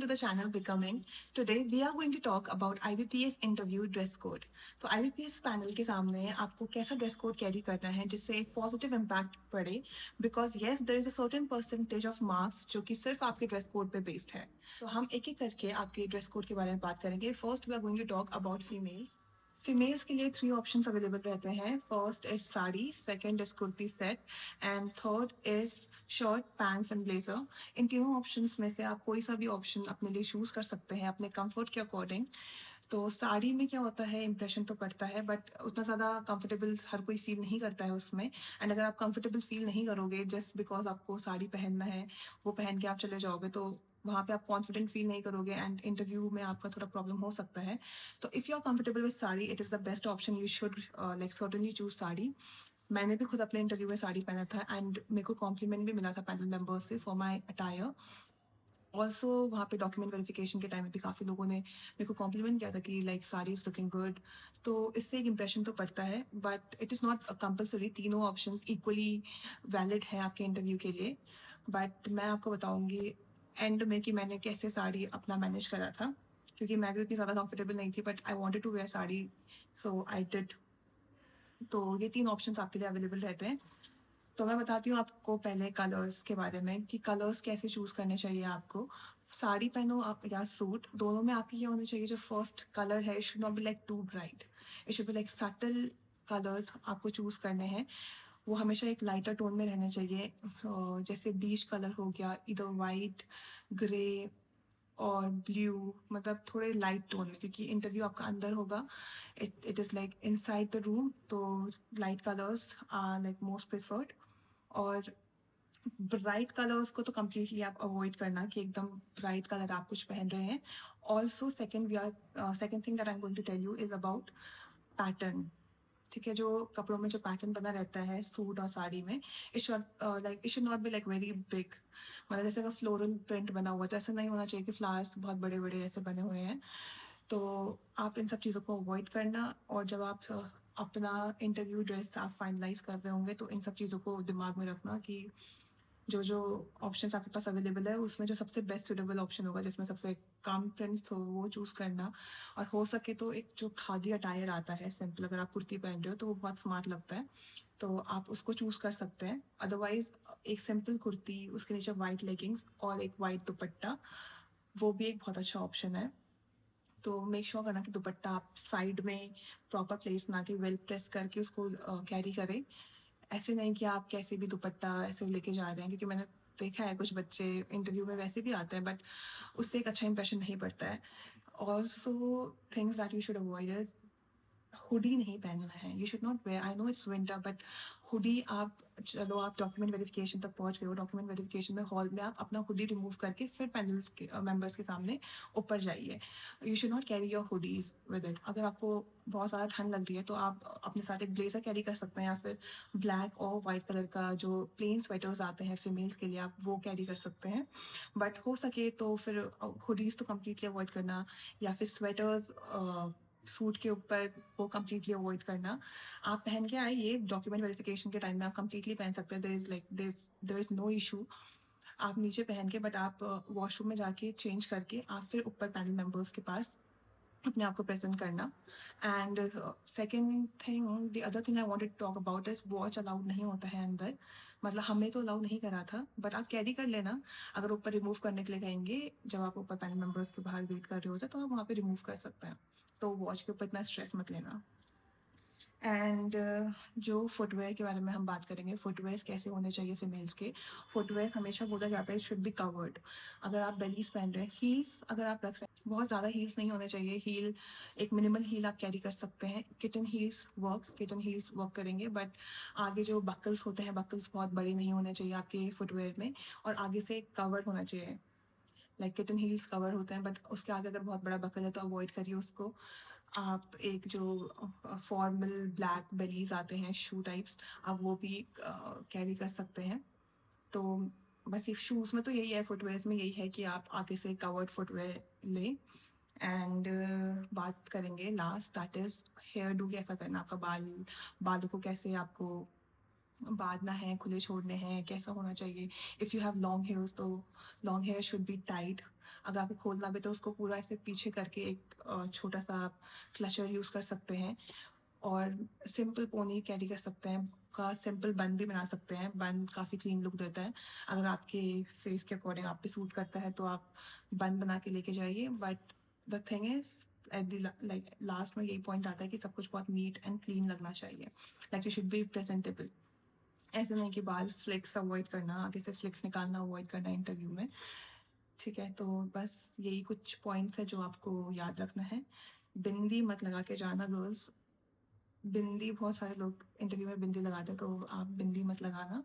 to the channel Becoming. Today we are going to talk about IBPS interview dress code. तो IBPS panel के सामने आपको कैसा dress code carry करना है जिससे एक पॉजिटिव इम्पैक्ट पड़े, because yes there is a certain percentage of marks जो कि सिर्फ आपके ड्रेस कोड पे बेस्ड है। तो हम एक एक करके आपके ड्रेस कोड के बारे में बात करेंगे। First we are going to talk about females. Females के लिए 3 ऑप्शंस अवेलेबल रहते हैं। First is sari, second is kurti set and third is shirt pants and blazer. इन तीनों ऑप्शंस में से आप कोई सा भी ऑप्शन अपने लिए चूज कर सकते हैं अपने कंफर्ट के अकॉर्डिंग। तो साड़ी में क्या होता है, इंप्रेशन तो पड़ता है बट उतना ज़्यादा कंफर्टेबल हर कोई फील नहीं करता है उसमें। एंड अगर आप कंफर्टेबल फील नहीं करोगे जस्ट बिकॉज आपको साड़ी पहनना है, वो पहन के आप चले जाओगे तो वहाँ पे आप कॉन्फिडेंट फील नहीं करोगे एंड इंटरव्यू में आपका थोड़ा प्रॉब्लम हो सकता है। तो if you are comfortable with sari, it is the best option. You should like certainly choose sari. मैंने भी खुद अपने इंटरव्यू में साड़ी पहना था एंड मेरे को कॉम्प्लीमेंट भी मिला था पैनल मेंबर्स से फॉर माई अटायर। ऑल्सो वहाँ पे डॉक्यूमेंट वेरिफिकेशन के टाइम में भी काफ़ी लोगों ने मेरे को कॉम्प्लीमेंट किया था कि like sari is looking good. तो इससे एक इम्प्रेशन तो पड़ता है but it is not compulsory. तीनों ऑप्शंस इक्वली वैलिड है आपके इंटरव्यू के लिए। बट मैं आपको बताऊंगी एंड में कि मैंने कैसे साड़ी अपना मैनेज करा था, क्योंकि मैं भी उतनी ज़्यादा कंफर्टेबल नहीं थी but I wanted to wear sari, so I did. तो ये 3 ऑप्शंस आपके लिए अवेलेबल रहते हैं। तो मैं बताती हूँ आपको पहले कलर्स के बारे में कि कलर्स कैसे चूज़ करने चाहिए आपको। साड़ी पहनो आप या सूट, दोनों में आपकी ये होनी चाहिए जो फर्स्ट कलर है, it should not be like too bright, it should be like subtle colours आपको चूज़ करने हैं। वो हमेशा एक लाइटर टोन में रहना चाहिए। जैसे बीच कलर हो गया, इधर वाइट, ग्रे और ब्लू, मतलब थोड़े लाइट टोन में, क्योंकि इंटरव्यू आपका अंदर होगा। It is like inside the room, तो light colours are like most preferred. और ब्राइट कलर्स को तो कम्प्लीटली आप अवॉइड करना कि एकदम ब्राइट कलर आप कुछ पहन रहे हैं। Also second thing that I am going to tell you is about pattern. ठीक है, जो कपड़ों में जो पैटर्न बना रहता है सूट और साड़ी में, it should not be like very big. मतलब जैसे अगर फ्लोरल प्रिंट बना हुआ है तो ऐसा नहीं होना चाहिए कि फ्लावर्स बहुत बड़े बड़े ऐसे बने हुए हैं। तो आप इन सब चीज़ों को अवॉइड करना। और जब आप अपना इंटरव्यू ड्रेस आप फाइनलाइज कर रहे होंगे तो इन सब चीज़ों को दिमाग में रखना कि जो जो ऑप्शंस आपके पास अवेलेबल है उसमें जो सबसे बेस्ट सूटेबल ऑप्शन होगा, जिसमें सबसे कम प्रिंट्स हो, वो चूज़ करना। और हो सके तो एक जो खादी अटायर आता है सिंपल, अगर आप कुर्ती पहन रहे हो तो वो बहुत स्मार्ट लगता है, तो आप उसको चूज़ कर सकते हैं। अदरवाइज एक सिंपल कुर्ती, उसके नीचे वाइट लेगिंग्स और एक वाइट दुपट्टा, वो भी एक बहुत अच्छा ऑप्शन है। तो मेक श्योर करना कि दुपट्टा आप साइड में प्रॉपर प्लेस बना के वेल प्रेस करके उसको कैरी करें। ऐसे नहीं कि आप कैसे भी दुपट्टा ऐसे लेके जा रहे हैं, क्योंकि मैंने देखा है कुछ बच्चे इंटरव्यू में वैसे भी आते हैं बट उससे एक अच्छा इंप्रेशन नहीं पड़ता है। Also things that you should avoid is hoodie नहीं पहनना है। You should not wear, I know it's winter but hoodie आप, चलो आप डॉक्यूमेंट वेरिफिकेशन तक पहुंच गए हो, डॉक्यूमेंट वेरिफिकेशन में हॉल में आप अपना हुडी रिमूव करके फिर पैनल के मेंबर्स के सामने ऊपर जाइए। You should not carry your hoodies with it. अगर आपको बहुत ज़्यादा ठंड लग रही है तो आप अपने साथ एक ब्लेजर कैरी कर सकते हैं, या फिर ब्लैक और वाइट कलर का जो प्लेन स्वेटर्स आते हैं फीमेल्स के लिए, आप वो कैरी कर सकते हैं। बट हो सके तो फिर हुडीज़ तो कम्प्लीटली अवॉइड करना, या फिर स्वेटर्स सूट के ऊपर वो कम्प्लीटली अवॉइड करना। आप पहन के आइए, डॉक्यूमेंट वेरिफिकेशन के टाइम में आप कम्प्लीटली पहन सकते हैं, देयर इज़ नो इशू। आप नीचे पहन के, बट आप वॉशरूम में जाके चेंज करके आप फिर ऊपर पैनल मेंबर्स के पास अपने आप को प्रेजेंट करना। And second thing, the other thing I wanted to talk about is watch allowed नहीं होता है अंदर। मतलब हमें तो अलाउ नहीं करा था बट आप कैरी कर लेना। अगर ऊपर रिमूव करने के लिए कहेंगे, जब आप ऊपर पैनल मेंबर्स के बाहर वेट कर रहे होते तो आप वहाँ पे रिमूव कर सकते हैं। तो वॉच के ऊपर इतना स्ट्रेस मत लेना। एंड जो फुटवेयर के बारे में हम बात करेंगे, फुटवेयर्स कैसे होने चाहिए फीमेल्स के। फुटवेयर्स हमेशा बोला जाता है शुड बी कवर्ड। अगर आप बेलीज पहन रहे हैं, हील्स अगर आप रख रहे हैं, बहुत ज़्यादा हील्स नहीं होने चाहिए। हील एक मिनिमल हील आप कैरी कर सकते हैं। किटन हील्स वर्क करेंगे, बट आगे जो बकल्स होते हैं, बकल्स बहुत बड़े नहीं होने चाहिए आपके फुटवेयर में, और आगे से कवर होना चाहिए। लाइक किटन हील्स कवर होते हैं बट उसके आगे अगर बहुत बड़ा बकल है तो अवॉइड करिए उसको। आप एक जो फॉर्मल ब्लैक बेलीज आते हैं शू टाइप्स, आप वो भी कैरी कर सकते हैं। तो बस ये शूज़ में तो यही है, फुटवेयर्स में यही है कि आप आगे से कवर्ड फुटवेयर लें। एंड बात करेंगे last, that is here do कैसा करना, आपका बालों को कैसे आपको बांधना है, खुले छोड़ने हैं, कैसा होना चाहिए। If you have long hairs तो long hair should be tied. अगर आपको खोलना भी तो उसको पूरा ऐसे पीछे करके एक छोटा सा आप क्लचर यूज़ कर सकते हैं और सिंपल पोनी कैरी कर सकते हैं का सिंपल बन भी बना सकते हैं। बन काफ़ी क्लीन लुक देता है। अगर आपके फेस के अकॉर्डिंग आप पे सूट करता है तो आप बन बना के लेके जाइए। But the thing is at the like last में यही पॉइंट आता है कि सब कुछ बहुत नीट एंड क्लीन लगना चाहिए। Like you should be presentable. ऐसा नहीं कि बाल फ्लिक्स अवॉइड करना, आगे से फ्लिक्स निकालना अवॉइड करना इंटरव्यू में। ठीक है, तो बस यही कुछ पॉइंट्स है जो आपको याद रखना है। बिंदी मत लगा के जाना गर्ल्स। बिंदी बहुत सारे लोग इंटरव्यू में बिंदी लगाते हैं, तो आप बिंदी मत लगाना।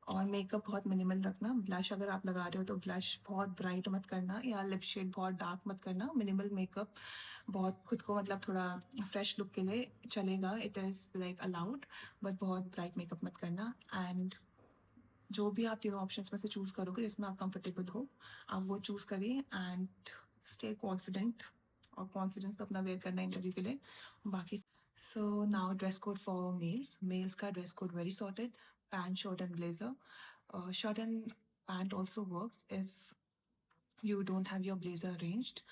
और मेकअप बहुत मिनिमल रखना। ब्लश अगर आप लगा रहे हो तो ब्लश बहुत ब्राइट मत करना या लिप शेड बहुत डार्क मत करना। मिनिमल मेकअप बहुत खुद को मतलब थोड़ा फ्रेश लुक के लिए चलेगा, it is like allowed, but बहुत ब्राइट मेकअप मत करना। एंड जो भी आप तीनों ऑप्शंस में से चूज़ करोगे जिसमें आप कंफर्टेबल हो, आप वो चूज़ करिए एंड स्टे कॉन्फिडेंट। और कॉन्फिडेंस तो अपना वेयर करना है इंटरव्यू के लिए। बाकी so now dress code for males. Males का dress code very sorted. Pant, shirt and blazer. Shirt and pant also works if you don't have your blazer arranged.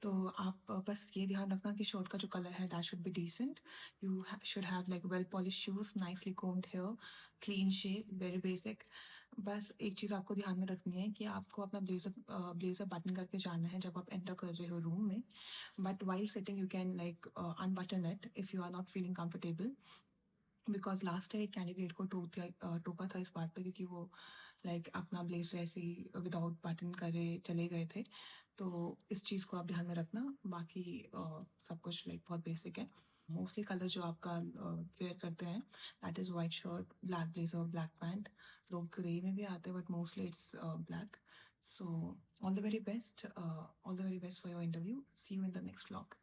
तो आप बस ये ध्यान रखना कि शर्ट का जो कलर है that should be decent. You should have like well polished shoes, nicely combed hair, clean shave, very basic. बस एक चीज़ आपको ध्यान में रखनी है कि आपको अपना ब्लेजर बटन करके जाना है जब आप एंटर कर रहे हो रूम में। But while sitting you can like unbutton it if you are not feeling comfortable. Because last एक कैंडिडेट को टोका था इस बात पे क्योंकि वो लाइक अपना ब्लेजर ऐसे ही विदाउट बटन करे चले गए थे। तो इस चीज़ को आप ध्यान में रखना। बाकी सब कुछ लाइक बहुत बेसिक है। मोस्टली कलर जो आपका वेयर करते हैं that is white shirt, black blazer, black pant. लोग ग्रे में भी आते हैं but mostly it's black. So all the very best, all the very best for your interview. See you in the next vlog.